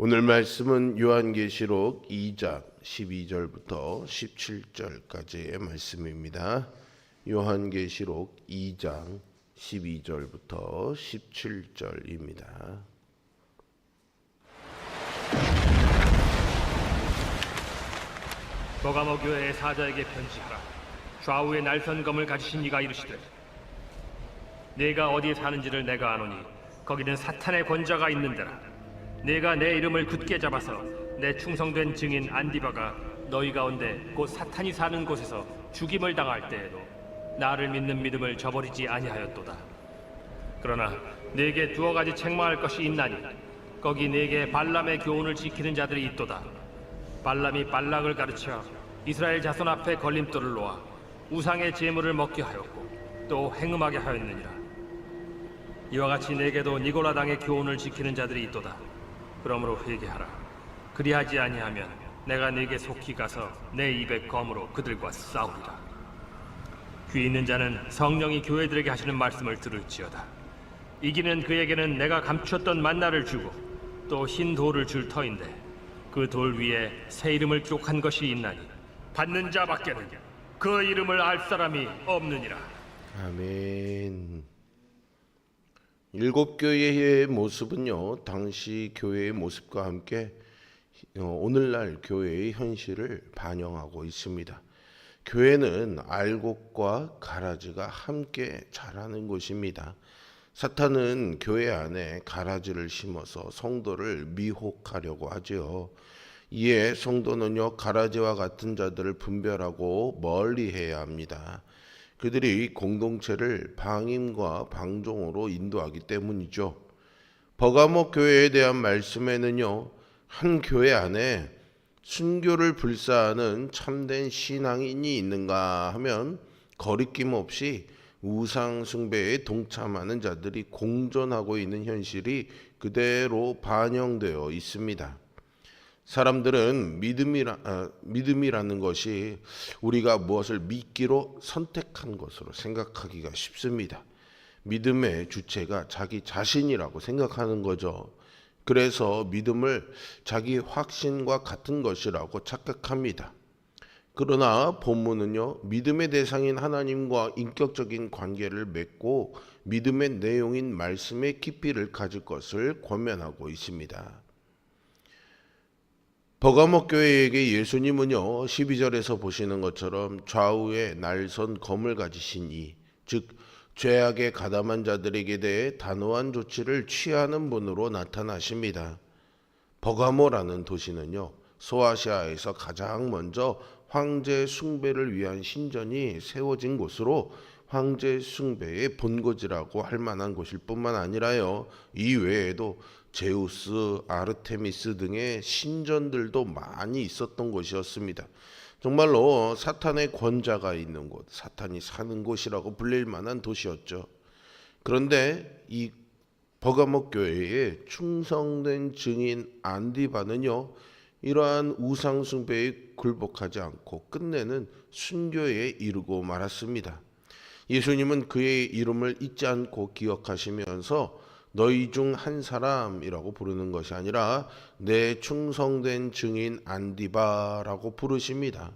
오늘 말씀은 요한계시록 2장 12절부터 17절까지의 말씀입니다. 요한계시록 2장 12절부터 17절입니다. 버가모 교회의 사자에게 편지하라. 좌우에 날선 검을 가지신 이가 이르시되, 네가 어디에 사는지를 내가 아노니 거기는 사탄의 권자가 있는 데라. 네가 내 이름을 굳게 잡아서 내 충성된 증인 안디바가 너희 가운데 곧 사탄이 사는 곳에서 죽임을 당할 때에도 나를 믿는 믿음을 저버리지 아니하였도다. 그러나 네게 두어 가지 책망할 것이 있나니 거기 네게 발람의 교훈을 지키는 자들이 있도다. 발람이 발락을 가르쳐 이스라엘 자손 앞에 걸림돌을 놓아 우상의 제물을 먹게 하였고 또 행음하게 하였느니라. 이와 같이 네게도 니고라당의 교훈을 지키는 자들이 있도다. 그러므로 회개하라. 그리하지 아니하면 내가 네게 속히 가서 내 입의 검으로 그들과 싸우리라. 귀 있는 자는 성령이 교회들에게 하시는 말씀을 들을지어다. 이기는 그에게는 내가 감추었던 만나를 주고 또 흰 돌을 줄 터인데 그 돌 위에 새 이름을 기록한 것이 있나니 받는 자밖에는 그 이름을 알 사람이 없느니라. 아멘. 일곱 교회의 모습은요, 당시 교회의 모습과 함께 오늘날 교회의 현실을 반영하고 있습니다. 교회는 알곡과 가라지가 함께 자라는 곳입니다. 사탄은 교회 안에 가라지를 심어서 성도를 미혹하려고 하지요. 이에 성도는요, 가라지와 같은 자들을 분별하고 멀리해야 합니다. 그들이 공동체를 방임과 방종으로 인도하기 때문이죠. 버가모 교회에 대한 말씀에는요, 한 교회 안에 순교를 불사하는 참된 신앙인이 있는가 하면 거리낌 없이 우상 숭배에 동참하는 자들이 공존하고 있는 현실이 그대로 반영되어 있습니다. 사람들은 믿음이라는 것이 우리가 무엇을 믿기로 선택한 것으로 생각하기가 쉽습니다. 믿음의 주체가 자기 자신이라고 생각하는 거죠. 그래서 믿음을 자기 확신과 같은 것이라고 착각합니다. 그러나 본문은요, 믿음의 대상인 하나님과 인격적인 관계를 맺고 믿음의 내용인 말씀의 깊이를 가질 것을 권면하고 있습니다. 버가모 교회에게 예수님은요, 12절에서 보시는 것처럼 좌우에 날선 검을 가지신 이, 즉 죄악에 가담한 자들에게 대해 단호한 조치를 취하는 분으로 나타나십니다. 버가모라는 도시는요, 소아시아에서 가장 먼저 황제 숭배를 위한 신전이 세워진 곳으로 황제 숭배의 본거지라고 할 만한 곳일 뿐만 아니라요, 이 외에도 제우스, 아르테미스 등의 신전들도 많이 있었던 곳이었습니다. 정말로 사탄의 권자가 있는 곳, 사탄이 사는 곳이라고 불릴 만한 도시였죠. 그런데 이 버가모 교회의 충성된 증인 안디바는요, 이러한 우상 숭배에 굴복하지 않고 끝내는 순교에 이르고 말았습니다. 예수님은 그의 이름을 잊지 않고 기억하시면서 너희 중 한 사람이라고 부르는 것이 아니라 내 충성된 증인 안디바라고 부르십니다.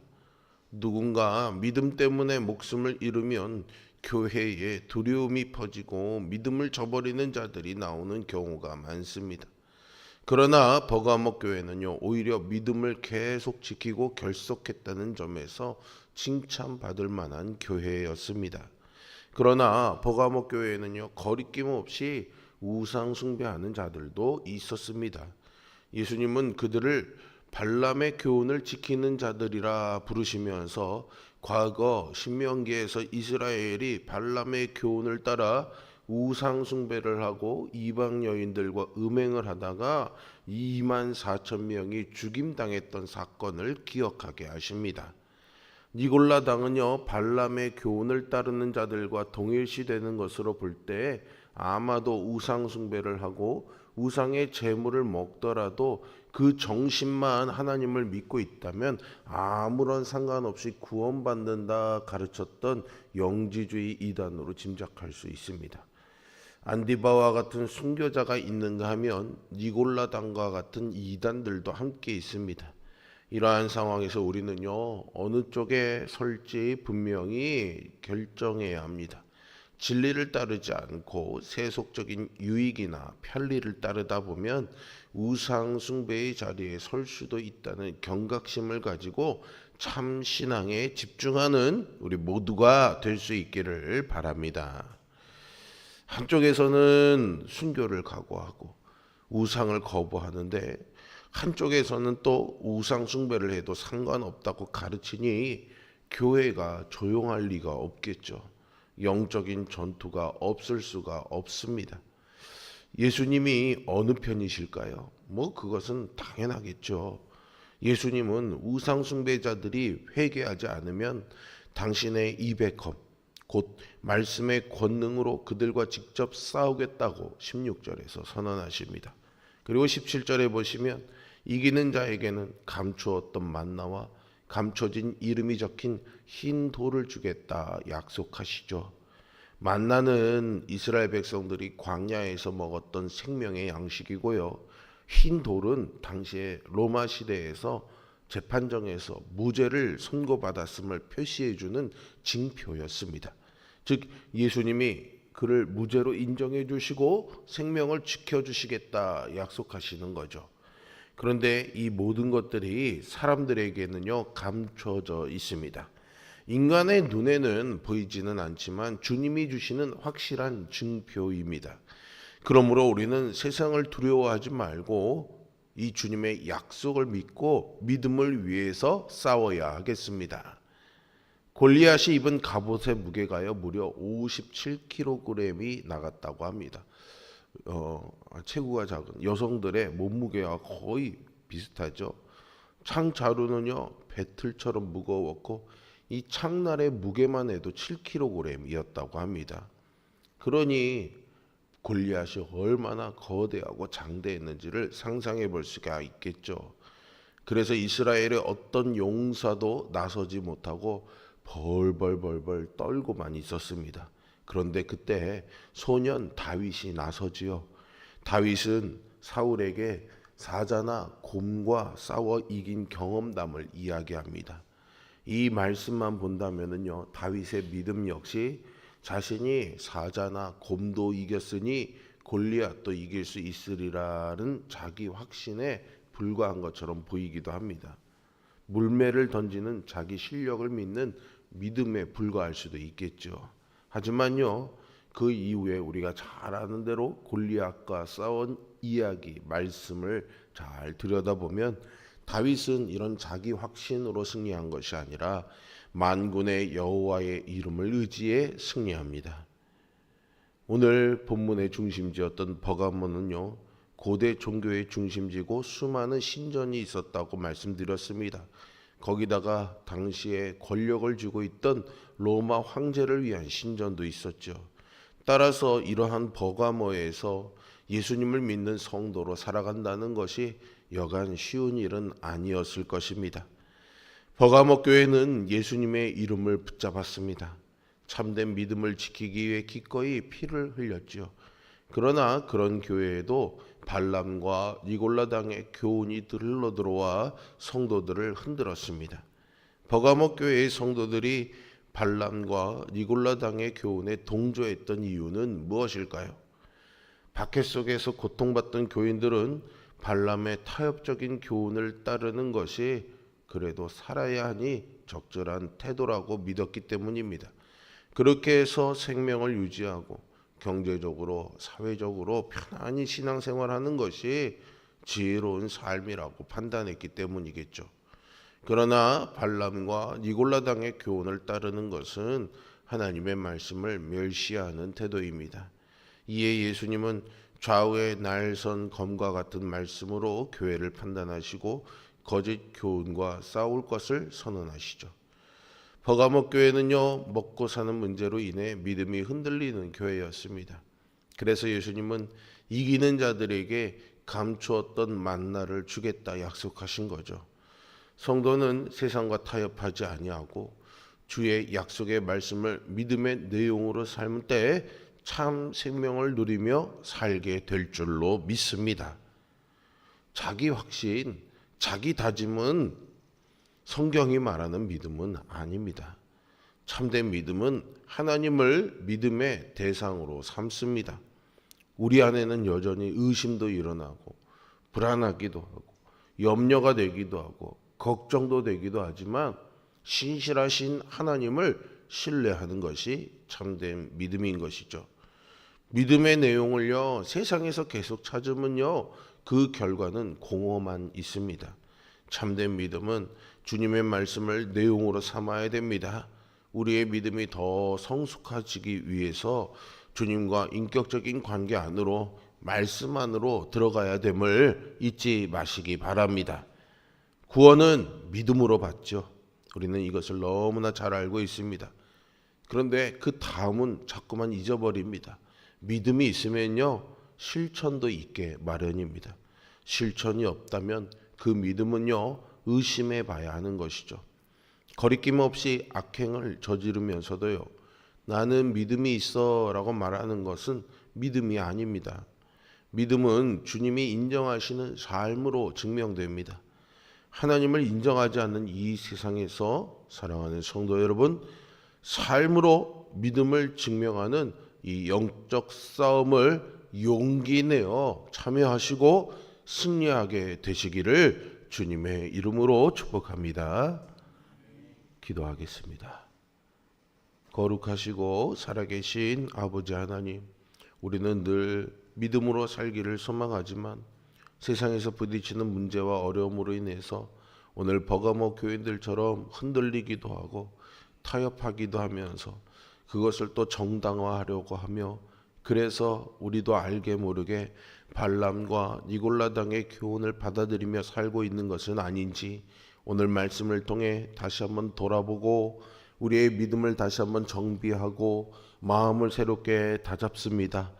누군가 믿음 때문에 목숨을 잃으면 교회에 두려움이 퍼지고 믿음을 저버리는 자들이 나오는 경우가 많습니다. 그러나 버가모 교회는요, 오히려 믿음을 계속 지키고 결속했다는 점에서 칭찬받을 만한 교회였습니다. 그러나 버가모 교회에는요, 거리낌 없이 우상 숭배하는 자들도 있었습니다. 예수님은 그들을 발람의 교훈을 지키는 자들이라 부르시면서 과거 신명기에서 이스라엘이 발람의 교훈을 따라 우상 숭배를 하고 이방 여인들과 음행을 하다가 2만 4천 명이 죽임당했던 사건을 기억하게 하십니다. 니골라당은요, 발람의 교훈을 따르는 자들과 동일시되는 것으로 볼 때 아마도 우상 숭배를 하고 우상의 제물을 먹더라도 그 정신만 하나님을 믿고 있다면 아무런 상관없이 구원받는다 가르쳤던 영지주의 이단으로 짐작할 수 있습니다. 안디바와 같은 순교자가 있는가 하면 니골라당과 같은 이단들도 함께 있습니다. 이러한 상황에서 우리는요, 어느 쪽에 설지 분명히 결정해야 합니다. 진리를 따르지 않고 세속적인 유익이나 편리를 따르다 보면 우상 숭배의 자리에 설 수도 있다는 경각심을 가지고 참 신앙에 집중하는 우리 모두가 될 수 있기를 바랍니다. 한쪽에서는 순교를 각오하고 우상을 거부하는데 한쪽에서는 또 우상 숭배를 해도 상관없다고 가르치니 교회가 조용할 리가 없겠죠. 영적인 전투가 없을 수가 없습니다. 예수님이 어느 편이실까요? 그것은 당연하겠죠. 예수님은 우상 숭배자들이 회개하지 않으면 당신의 입의 검, 곧 말씀의 권능으로 그들과 직접 싸우겠다고 16절에서 선언하십니다. 그리고 17절에 보시면 이기는 자에게는 감추었던 만나와 감춰진 이름이 적힌 흰 돌을 주겠다 약속하시죠. 만나는 이스라엘 백성들이 광야에서 먹었던 생명의 양식이고요. 흰 돌은 당시에 로마 시대에서 재판정에서 무죄를 선고받았음을 표시해주는 징표였습니다. 즉 예수님이 그를 무죄로 인정해 주시고 생명을 지켜주시겠다 약속하시는 거죠. 그런데 이 모든 것들이 사람들에게는요 감춰져 있습니다. 인간의 눈에는 보이지는 않지만 주님이 주시는 확실한 증표입니다. 그러므로 우리는 세상을 두려워하지 말고 이 주님의 약속을 믿고 믿음을 위해서 싸워야 하겠습니다. 골리앗이 입은 갑옷의 무게가요 무려 57kg이 나갔다고 합니다. 체구가 작은 여성들의 몸무게와 거의 비슷하죠. 창 자루는요 배틀처럼 무거웠고 이 창날의 무게만 해도 7kg이었다고 합니다. 그러니 골리앗이 얼마나 거대하고 장대했는지를 상상해 볼 수가 있겠죠. 그래서 이스라엘의 어떤 용사도 나서지 못하고 벌벌벌벌 떨고만 있었습니다. 그런데 그때 소년 다윗이 나서지요. 다윗은 사울에게 사자나 곰과 싸워 이긴 경험담을 이야기합니다. 이 말씀만 본다면은요, 다윗의 믿음 역시 자신이 사자나 곰도 이겼으니 골리앗도 이길 수 있으리라는 자기 확신에 불과한 것처럼 보이기도 합니다. 물매를 던지는 자기 실력을 믿는 믿음에 불과할 수도 있겠죠. 하지만요, 그 이후에 우리가 잘 아는 대로 골리앗과 싸운 이야기, 말씀을 잘 들여다보면 다윗은 이런 자기 확신으로 승리한 것이 아니라 만군의 여호와의 이름을 의지해 승리합니다. 오늘 본문의 중심지였던 버가모는요, 고대 종교의 중심지고 수많은 신전이 있었다고 말씀드렸습니다. 거기다가 당시에 권력을 쥐고 있던 로마 황제를 위한 신전도 있었죠. 따라서 이러한 버가모에서 예수님을 믿는 성도로 살아간다는 것이 여간 쉬운 일은 아니었을 것입니다. 버가모 교회는 예수님의 이름을 붙잡았습니다. 참된 믿음을 지키기 위해 기꺼이 피를 흘렸지요. 그러나 그런 교회에도 발람과 니골라당의 교훈이 들러 들어와 성도들을 흔들었습니다. 버가모 교회의 성도들이 발람과 니골라당의 교훈에 동조했던 이유는 무엇일까요? 박해 속에서 고통받던 교인들은 발람의 타협적인 교훈을 따르는 것이 그래도 살아야 하니 적절한 태도라고 믿었기 때문입니다. 그렇게 해서 생명을 유지하고 경제적으로 사회적으로 편안히 신앙생활하는 것이 지혜로운 삶이라고 판단했기 때문이겠죠. 그러나 발람과 니골라당의 교훈을 따르는 것은 하나님의 말씀을 멸시하는 태도입니다. 이에 예수님은 좌우의 날선 검과 같은 말씀으로 교회를 판단하시고 거짓 교훈과 싸울 것을 선언하시죠. 버가모 교회는요, 먹고 사는 문제로 인해 믿음이 흔들리는 교회였습니다. 그래서 예수님은 이기는 자들에게 감추었던 만나를 주겠다 약속하신 거죠. 성도는 세상과 타협하지 아니하고 주의 약속의 말씀을 믿음의 내용으로 삶을 때 참 생명을 누리며 살게 될 줄로 믿습니다. 자기 확신, 자기 다짐은 성경이 말하는 믿음은 아닙니다. 참된 믿음은 하나님을 믿음의 대상으로 삼습니다. 우리 안에는 여전히 의심도 일어나고 불안하기도 하고 염려가 되기도 하고 걱정도 되기도 하지만 신실하신 하나님을 신뢰하는 것이 참된 믿음인 것이죠. 믿음의 내용을요, 세상에서 계속 찾으면요, 그 결과는 공허만 있습니다. 참된 믿음은 주님의 말씀을 내용으로 삼아야 됩니다. 우리의 믿음이 더 성숙해지기 위해서 주님과 인격적인 관계 안으로, 말씀 안으로 들어가야 됨을 잊지 마시기 바랍니다. 구원은 믿음으로 받죠. 우리는 이것을 너무나 잘 알고 있습니다. 그런데 그 다음은 자꾸만 잊어버립니다. 믿음이 있으면요, 실천도 있게 마련입니다. 실천이 없다면 그 믿음은요, 의심해 봐야 하는 것이죠. 거리낌 없이 악행을 저지르면서도요, 나는 믿음이 있어 라고 말하는 것은 믿음이 아닙니다. 믿음은 주님이 인정하시는 삶으로 증명됩니다. 하나님을 인정하지 않는 이 세상에서 사랑하는 성도 여러분, 삶으로 믿음을 증명하는 이 영적 싸움을 용기 내어 참여하시고 승리하게 되시기를 주님의 이름으로 축복합니다. 기도하겠습니다. 거룩하시고 살아계신 아버지 하나님, 우리는 늘 믿음으로 살기를 소망하지만 세상에서 부딪히는 문제와 어려움으로 인해서 오늘 버가모 교인들처럼 흔들리기도 하고 타협하기도 하면서 그것을 또 정당화하려고 하며, 그래서 우리도 알게 모르게 발람과 니골라당의 교훈을 받아들이며 살고 있는 것은 아닌지 오늘 말씀을 통해 다시 한번 돌아보고 우리의 믿음을 다시 한번 정비하고 마음을 새롭게 다잡습니다.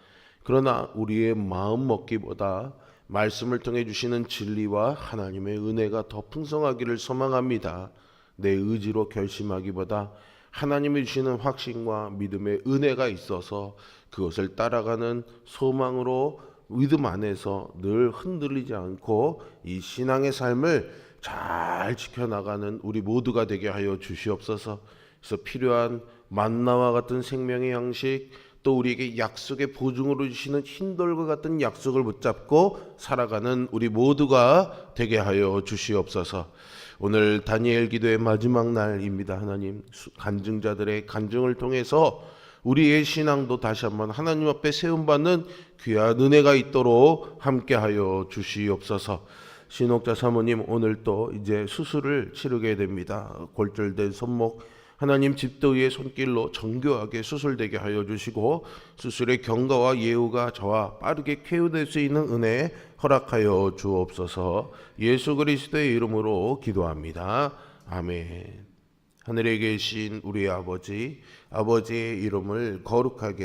그러나 우리의 마음 먹기보다 말씀을 통해 주시는 진리와 하나님의 은혜가 더 풍성하기를 소망합니다. 내 의지로 결심하기보다 하나님이 주시는 확신과 믿음의 은혜가 있어서 그것을 따라가는 소망으로 믿음 안에서 늘 흔들리지 않고 이 신앙의 삶을 잘 지켜나가는 우리 모두가 되게 하여 주시옵소서. 그래서 필요한 만나와 같은 생명의 양식, 또 우리에게 약속의 보증으로 주시는 흰돌과 같은 약속을 붙잡고 살아가는 우리 모두가 되게 하여 주시옵소서. 오늘 다니엘 기도의 마지막 날입니다. 하나님, 간증자들의 간증을 통해서 우리의 신앙도 다시 한번 하나님 앞에 세움받는 귀한 은혜가 있도록 함께하여 주시옵소서. 신옥자 사모님, 오늘 또 이제 수술을 치르게 됩니다. 골절된 손목, 하나님 집도 위의 손길로 정교하게 수술되게 하여 주시고 수술의 경과와 예후가 저와 빠르게 쾌유될 수 있는 은혜 허락하여 주옵소서. 예수 그리스도의 이름으로 기도합니다. 아멘. 하늘에 계신 우리 아버지, 아버지의 이름을 거룩하게